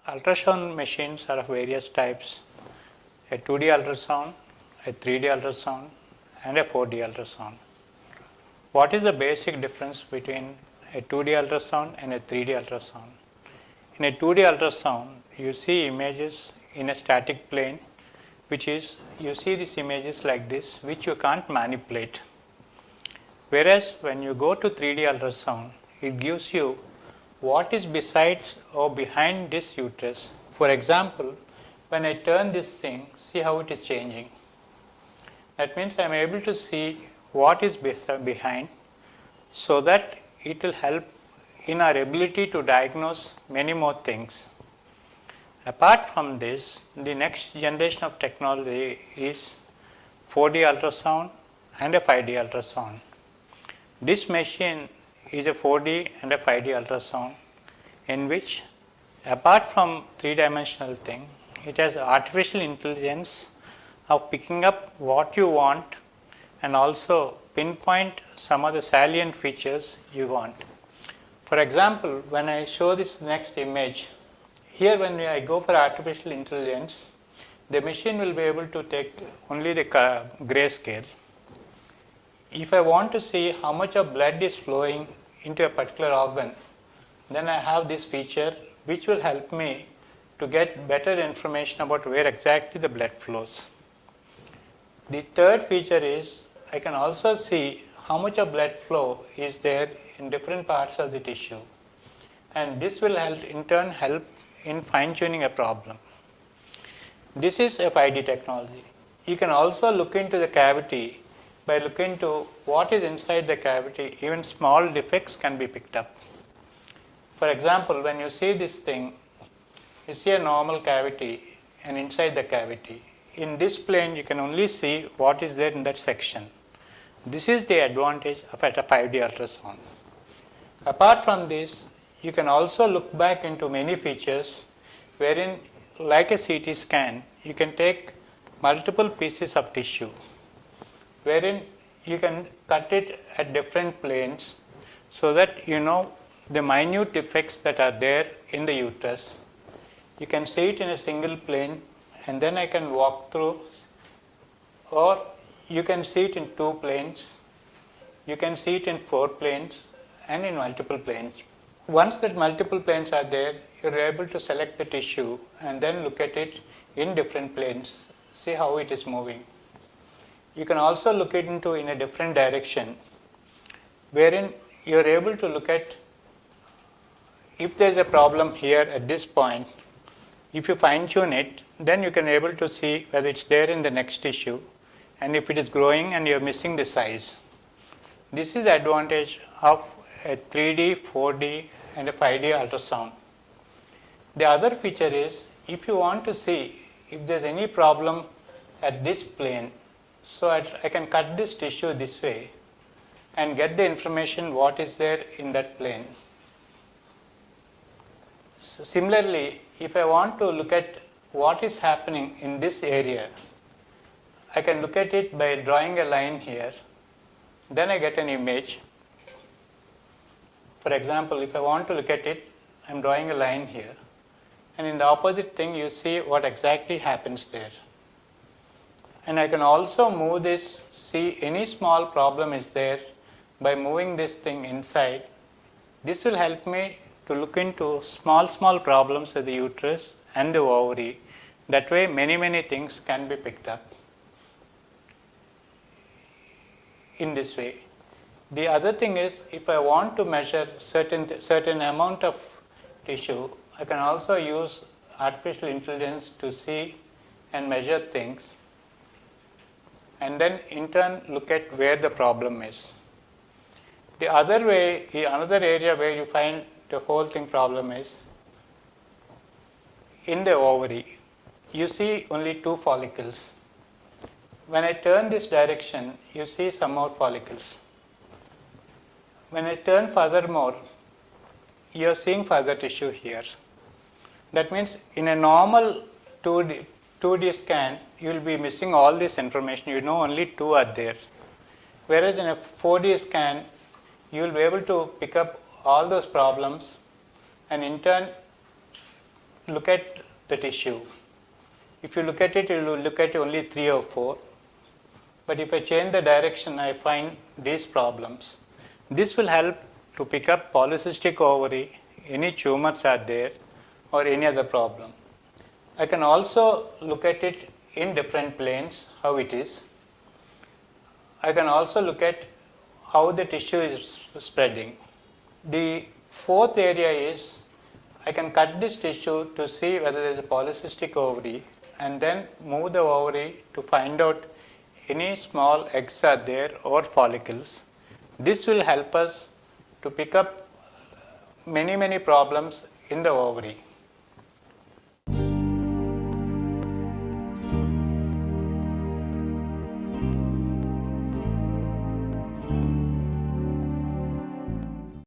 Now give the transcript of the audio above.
Ultrasound machines are of various types: a 2D ultrasound, a 3D ultrasound, and a 4D ultrasound. What is the basic difference between a 2D ultrasound and a 3D ultrasound? In a 2D ultrasound, you see images in a static plane, which is you see these images like this, which you can't manipulate. Whereas when you go to 3D ultrasound, it gives you what is besides or behind this uterus. For example, when I turn this thing, see how it is changing. That means I am able to see what is behind, so that it will help in our ability to diagnose many more things. Apart from this, the next generation of technology is 4D ultrasound and a 5D ultrasound. This machine is a 4D and a 5D ultrasound, in which apart from three-dimensional thing, it has artificial intelligence of picking up what you want and also pinpoint some of the salient features you want. For example, when I show this next image, here when I go for artificial intelligence, the machine will be able to take only the grayscale. If I want to see how much of blood is flowing into a particular organ, then I have this feature which will help me to get better information about where exactly the blood flows. The third feature is I can also see how much of blood flow is there in different parts of the tissue, and this will help in turn help in fine-tuning a problem. This is a 5D technology. You can also look into the cavity. By looking to what is inside the cavity, even small defects can be picked up. For example, when you see this thing, you see a normal cavity and inside the cavity. In this plane, you can only see what is there in that section. This is the advantage of a 5D ultrasound. Apart from this, you can also look back into many features wherein, like a CT scan, you can take multiple pieces of tissue, wherein you can cut it at different planes so that you know the minute defects that are there in the uterus. You can see it in a single plane, and then I can walk through, or you can see it in 2 planes, you can see it in 4 planes and in multiple planes. Once that multiple planes are there, you are able to select the tissue and then look at it in different planes, see how it is moving. You can also look it into in a different direction, wherein you are able to look at if there is a problem here at this point. If you fine tune it, then you can be able to see whether it's there in the next tissue, and if it is growing and you are missing the size. This is the advantage of a 3D, 4D and a 5D ultrasound. The other feature is if you want to see if there is any problem at this plane, so I can cut this tissue this way and get the information what is there in that plane. So similarly, if I want to look at what is happening in this area, I can look at it by drawing a line here, then I get an image. For example, if I want to look at it, I am drawing a line here, and in the opposite thing you see what exactly happens there. And I can also move this, see any small problem is there by moving this thing inside. This will help me to look into small problems of the uterus and the ovary. That way many things can be picked up in this way. The other thing is, if I want to measure certain amount of tissue, I can also use artificial intelligence to see and measure things, and then in turn look at where the problem is. The other way, another area where you find the whole thing problem is in the ovary. You see only 2 follicles. When I turn this direction, you see some more follicles. When I turn furthermore, you are seeing further tissue here. That means in a normal 2D 2D scan, you will be missing all this information. You know only 2 are there. Whereas in a 4D scan, you will be able to pick up all those problems and in turn look at the tissue. If you look at it, you will look at only 3 or 4. But if I change the direction, I find these problems. This will help to pick up polycystic ovary, any tumors are there, or any other problem. I can also look at it in different planes, how it is. I can also look at how the tissue is spreading. The fourth area is I can cut this tissue to see whether there is a polycystic ovary and then move the ovary to find out any small eggs are there or follicles. This will help us to pick up many problems in the ovary.